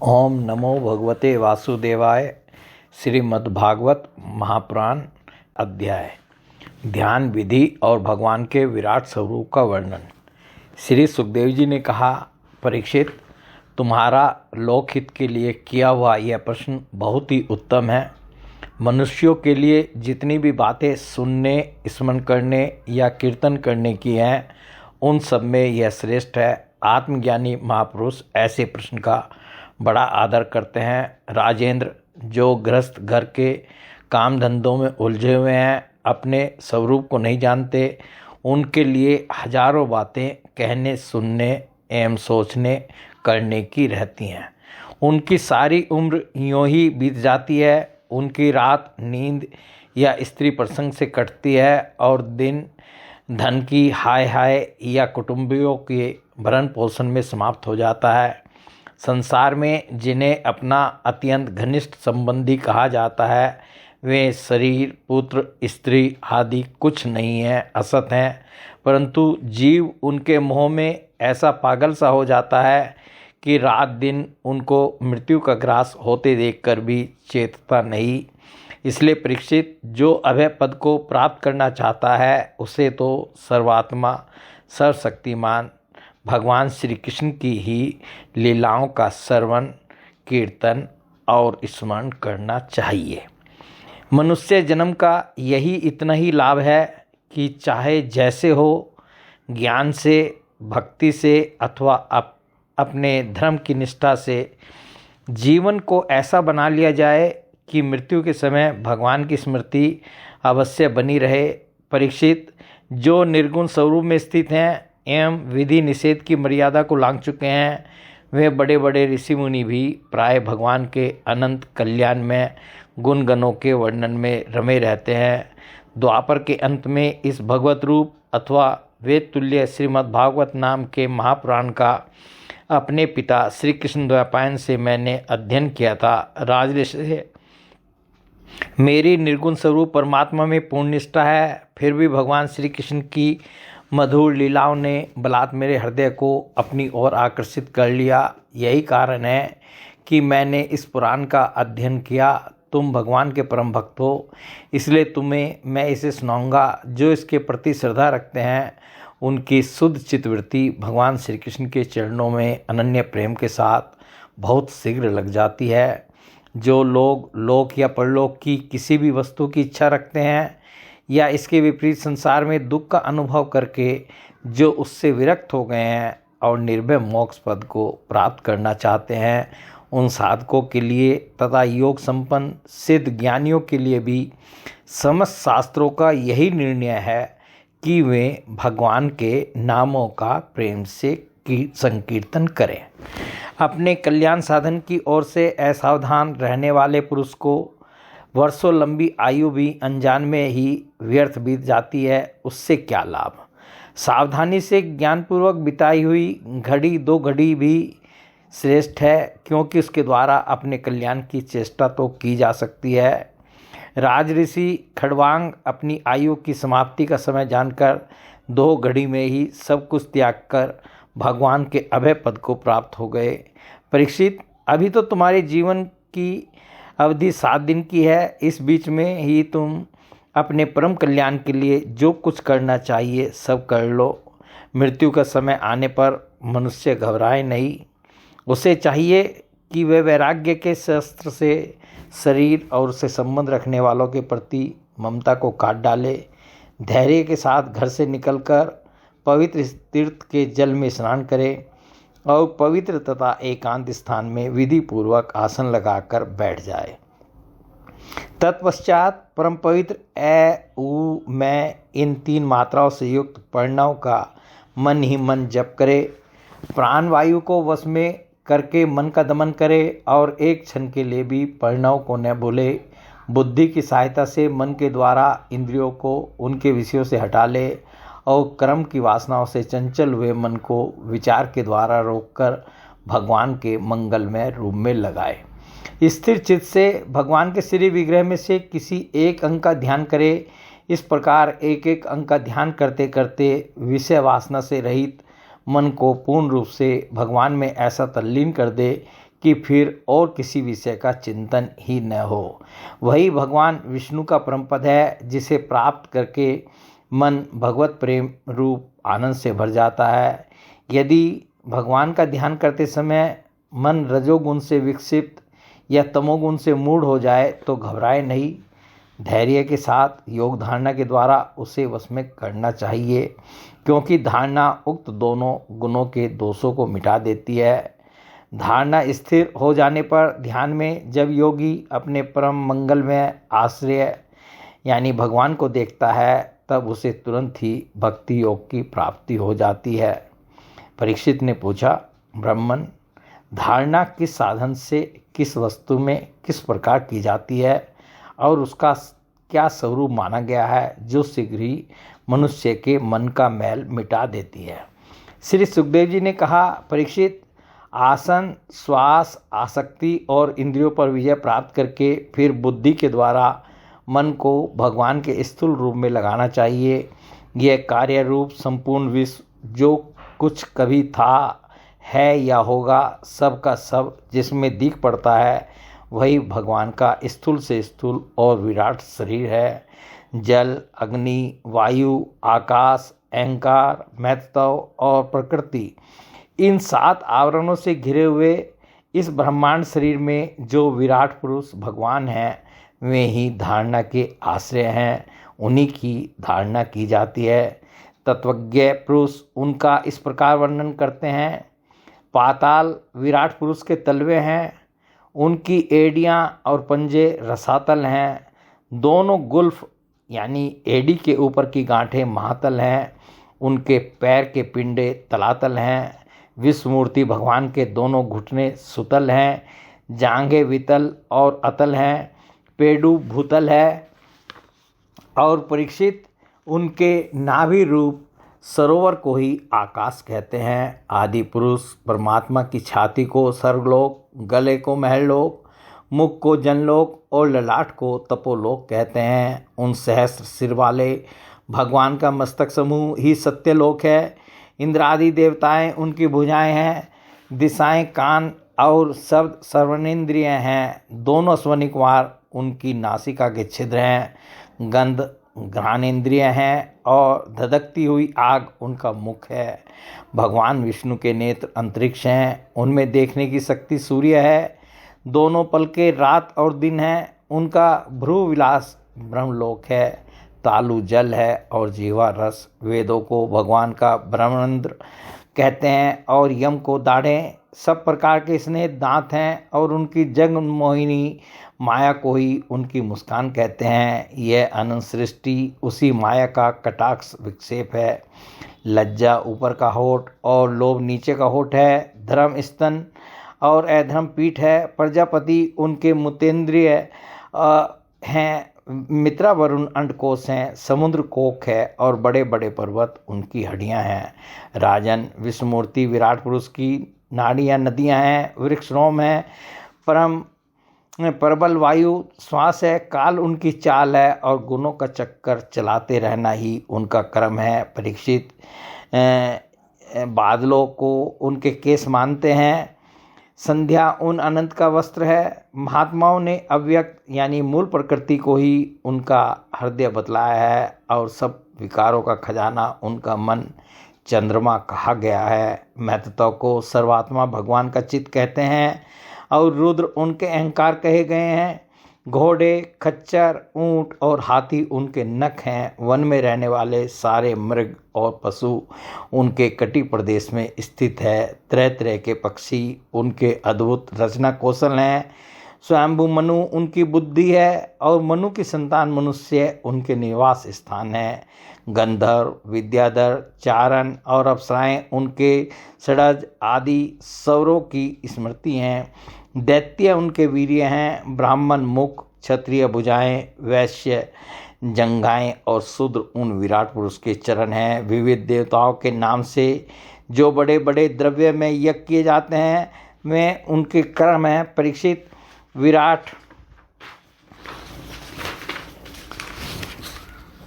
ओम नमो भगवते वासुदेवाय। श्रीमद्भागवत महापुराण अध्याय ध्यान विधि और भगवान के विराट स्वरूप का वर्णन। श्री सुखदेव जी ने कहा, परीक्षित, तुम्हारा लोकहित के लिए किया हुआ यह प्रश्न बहुत ही उत्तम है। मनुष्यों के लिए जितनी भी बातें सुनने, स्मरण करने या कीर्तन करने की हैं, उन सब में यह श्रेष्ठ है। आत्मज्ञानी महापुरुष ऐसे प्रश्न का बड़ा आदर करते हैं। राजेंद्र, जो गृहस्थ घर के काम धंधों में उलझे हुए हैं, अपने स्वरूप को नहीं जानते, उनके लिए हजारों बातें कहने, सुनने एवं सोचने करने की रहती हैं। उनकी सारी उम्र यूँ ही बीत जाती है। उनकी रात नींद या स्त्री प्रसंग से कटती है और दिन धन की हाय हाय या कुटुंबियों के भरण पोषण में समाप्त हो जाता है। संसार में जिन्हें अपना अत्यंत घनिष्ठ संबंधी कहा जाता है, वे शरीर, पुत्र, स्त्री आदि कुछ नहीं है, असत हैं। परंतु जीव उनके मोह में ऐसा पागल सा हो जाता है कि रात दिन उनको मृत्यु का ग्रास होते देखकर भी चेतता नहीं। इसलिए परीक्षित, जो अभय पद को प्राप्त करना चाहता है, उसे तो सर्वात्मा, सर्वशक्तिमान भगवान श्री कृष्ण की ही लीलाओं का श्रवण, कीर्तन और स्मरण करना चाहिए। मनुष्य जन्म का यही इतना ही लाभ है कि चाहे जैसे हो, ज्ञान से, भक्ति से अथवा अपने धर्म की निष्ठा से जीवन को ऐसा बना लिया जाए कि मृत्यु के समय भगवान की स्मृति अवश्य बनी रहे। परीक्षित, जो निर्गुण स्वरूप में स्थित हैं एवं विधि निषेध की मर्यादा को लांघ चुके हैं, वे बड़े बड़े ऋषि मुनि भी प्राय भगवान के अनंत कल्याण में गुणगणों के वर्णन में रमे रहते हैं। द्वापर के अंत में इस भगवत रूप अथवा वेद तुल्य श्रीमद्भागवत नाम के महापुराण का अपने पिता श्री कृष्ण द्वैपायन से मैंने अध्ययन किया था। राजऋषि, मेरी निर्गुण स्वरूप परमात्मा में पूर्ण निष्ठा है, फिर भी भगवान श्री कृष्ण की मधुर लीलाओं ने बलात् मेरे हृदय को अपनी ओर आकर्षित कर लिया। यही कारण है कि मैंने इस पुराण का अध्ययन किया। तुम भगवान के परम भक्त हो, इसलिए तुम्हें मैं इसे सुनाऊंगा। जो इसके प्रति श्रद्धा रखते हैं, उनकी शुद्ध चित्तवृत्ति भगवान श्री कृष्ण के चरणों में अनन्य प्रेम के साथ बहुत शीघ्र लग जाती है। जो लोग लोक या परलोक की किसी भी वस्तु की इच्छा रखते हैं या इसके विपरीत संसार में दुख का अनुभव करके जो उससे विरक्त हो गए हैं और निर्भय मोक्ष पद को प्राप्त करना चाहते हैं, उन साधकों के लिए तथा योग संपन्न सिद्ध ज्ञानियों के लिए भी समस्त शास्त्रों का यही निर्णय है कि वे भगवान के नामों का प्रेम से संकीर्तन करें। अपने कल्याण साधन की ओर से असावधान रहने वाले पुरुष को वर्षों लंबी आयु भी अनजान में ही व्यर्थ बीत जाती है। उससे क्या लाभ? सावधानी से ज्ञानपूर्वक बिताई हुई घड़ी दो घड़ी भी श्रेष्ठ है, क्योंकि उसके द्वारा अपने कल्याण की चेष्टा तो की जा सकती है। राजऋषि खड़वांग अपनी आयु की समाप्ति का समय जानकर 2 घड़ी में ही सब कुछ त्याग कर भगवान के अभय पद को प्राप्त हो गए। परीक्षित, अभी तो तुम्हारे जीवन की अवधि 7 दिन की है। इस बीच में ही तुम अपने परम कल्याण के लिए जो कुछ करना चाहिए सब कर लो। मृत्यु का समय आने पर मनुष्य घबराए नहीं। उसे चाहिए कि वह वैराग्य के शस्त्र से शरीर और उससे संबंध रखने वालों के प्रति ममता को काट डाले। धैर्य के साथ घर से निकलकर पवित्र तीर्थ के जल में स्नान करे और पवित्र तथा एकांत स्थान में विधि पूर्वक आसन लगाकर बैठ जाए। तत्पश्चात परम पवित्र ए, उ, मैं इन 3 मात्राओं से युक्त प्रणव का मन ही मन जप करे। प्राण वायु को वश में करके मन का दमन करे और एक क्षण के लिए भी प्रणव को न भूले। बुद्धि की सहायता से मन के द्वारा इंद्रियों को उनके विषयों से हटा ले और कर्म की वासनाओं से चंचल हुए मन को विचार के द्वारा रोककर भगवान के मंगलमय रूप में लगाए। स्थिर चित्त से भगवान के श्री विग्रह में से किसी एक अंग का ध्यान करे। इस प्रकार एक एक अंग का ध्यान करते करते विषय वासना से रहित मन को पूर्ण रूप से भगवान में ऐसा तल्लीन कर दे कि फिर और किसी विषय का चिंतन ही न हो। वही भगवान विष्णु का परमपद है, जिसे प्राप्त करके मन भगवत प्रेम रूप आनंद से भर जाता है। यदि भगवान का ध्यान करते समय मन रजोगुण से विकसित या तमोगुण से मूढ़ हो जाए तो घबराए नहीं। धैर्य के साथ योग धारणा के द्वारा उसे वश में करना चाहिए, क्योंकि धारणा उक्त दोनों गुणों के दोषों को मिटा देती है। धारणा स्थिर हो जाने पर ध्यान में जब योगी अपने परम मंगल में आश्रय यानी भगवान को देखता है, तब उसे तुरंत ही भक्ति योग की प्राप्ति हो जाती है। परीक्षित ने पूछा, ब्राह्मण, धारणा किस साधन से किस वस्तु में किस प्रकार की जाती है और उसका क्या स्वरूप माना गया है, जो शीघ्र ही मनुष्य के मन का मैल मिटा देती है। श्री सुखदेव जी ने कहा, परीक्षित, आसन, श्वास, आसक्ति और इंद्रियों पर विजय प्राप्त करके फिर बुद्धि के द्वारा मन को भगवान के स्थूल रूप में लगाना चाहिए। यह कार्य रूप संपूर्ण विश्व जो कुछ कभी था, है या होगा, सब का सब जिसमें दिख पड़ता है, वही भगवान का स्थूल से स्थूल और विराट शरीर है। जल, अग्नि, वायु, आकाश, अहंकार, महत्व और प्रकृति, इन 7 आवरणों से घिरे हुए इस ब्रह्मांड शरीर में जो विराट पुरुष भगवान हैं, वे ही धारणा के आश्रय हैं। उन्हीं की धारणा की जाती है। तत्वज्ञ पुरुष उनका इस प्रकार वर्णन करते हैं, पाताल विराट पुरुष के तलवे हैं, उनकी एड़ियाँ और पंजे रसातल हैं, दोनों गुल्फ यानी एड़ी के ऊपर की गांठें महातल हैं, उनके पैर के पिंडे तलातल हैं, विश्वमूर्ति भगवान के दोनों घुटने सुतल हैं, जांघें वितल और अतल हैं, पेडू भूतल है। और परीक्षित, उनके नाभि रूप सरोवर को ही आकाश कहते हैं। आदि पुरुष परमात्मा की छाती को स्वर्गलोक, गले को महलोक, मुख को जनलोक और ललाट को तपोलोक कहते हैं। उन सहस्र सिर वाले भगवान का मस्तक समूह ही सत्यलोक है। इंद्र आदि देवताएं उनकी भुजाएं हैं। दिशाएं कान और शब्द श्रवणेन्द्रिय हैं। दोनों स्वनिकवार उनकी नासिका के छिद्र हैं। गंध घ्राणेन्द्रिय हैं और धधकती हुई आग उनका मुख है। भगवान विष्णु के नेत्र अंतरिक्ष हैं, उनमें देखने की शक्ति सूर्य है। दोनों पलके रात और दिन हैं। उनका भ्रू विलास ब्रह्मलोक है। तालु जल है और जीवा रस। वेदों को भगवान का ब्रह्मानंद कहते हैं और यम को दाढ़ें। सब प्रकार के स्नेह दांत हैं और उनकी जग मोहिनी माया को ही उनकी मुस्कान कहते हैं। यह अनंत सृष्टि उसी माया का कटाक्ष विक्षेप है। लज्जा ऊपर का होठ और लोभ नीचे का होठ है। धर्म स्तन और अधर्म पीठ है। प्रजापति उनके मुतेंद्रिय हैं। मित्रा वरुण अंडकोश हैं। समुद्र कोक है और बड़े बड़े पर्वत उनकी हड्डियां हैं। राजन विष्णुमूर्ति विराट पुरुष की नाड़ियाँ नदियाँ हैं। वृक्ष रोम है। परम प्रबल वायु श्वास है। काल उनकी चाल है और गुणों का चक्कर चलाते रहना ही उनका कर्म है। परीक्षित, बादलों को उनके केस मानते हैं। संध्या उन अनंत का वस्त्र है। महात्माओं ने अव्यक्त यानी मूल प्रकृति को ही उनका हृदय बतलाया है और सब विकारों का खजाना उनका मन चंद्रमा कहा गया है। महत्व को सर्वात्मा भगवान का चित्त कहते हैं और रुद्र उनके अहंकार कहे गए हैं। घोड़े, खच्चर, ऊंट और हाथी उनके नख हैं। वन में रहने वाले सारे मृग और पशु उनके कटी प्रदेश में स्थित है। तरह तरह के पक्षी उनके अद्भुत रचना कौशल हैं। स्वयंभू मनु उनकी बुद्धि है और मनु की संतान मनुष्य उनके निवास स्थान है। गंधर्व, विद्याधर, चारण और अप्सराएं उनके षडज आदि सौरों की स्मृति हैं। दैत्य उनके वीर्य हैं। ब्राह्मण मुख, क्षत्रिय भुजाएं, वैश्य जंघाएं और शूद्र उन विराट पुरुष के चरण हैं। विविध देवताओं के नाम से जो बड़े बड़े द्रव्य में यज्ञ किए जाते हैं वे उनके कर्म हैं। परीक्षित, विराट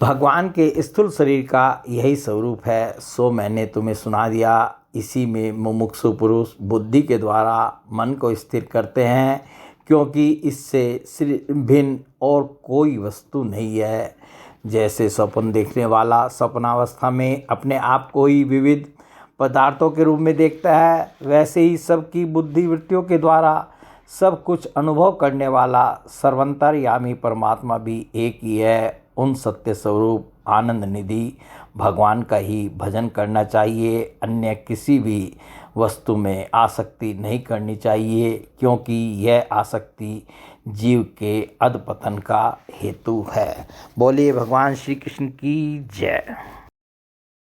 भगवान के स्थूल शरीर का यही स्वरूप है, सो मैंने तुम्हें सुना दिया। इसी में मुमुक्षु पुरुष बुद्धि के द्वारा मन को स्थिर करते हैं, क्योंकि इससे भिन्न और कोई वस्तु नहीं है। जैसे स्वप्न देखने वाला स्वप्नावस्था में अपने आप को ही विविध पदार्थों के रूप में देखता है, वैसे ही सबकी बुद्धि वृत्तियों के द्वारा सब कुछ अनुभव करने वाला सर्वंतर्यामी परमात्मा भी एक ही है। उन सत्य स्वरूप आनंद निधि भगवान का ही भजन करना चाहिए। अन्य किसी भी वस्तु में आसक्ति नहीं करनी चाहिए, क्योंकि यह आसक्ति जीव के अधपतन का हेतु है। बोलिए भगवान श्री कृष्ण की जय।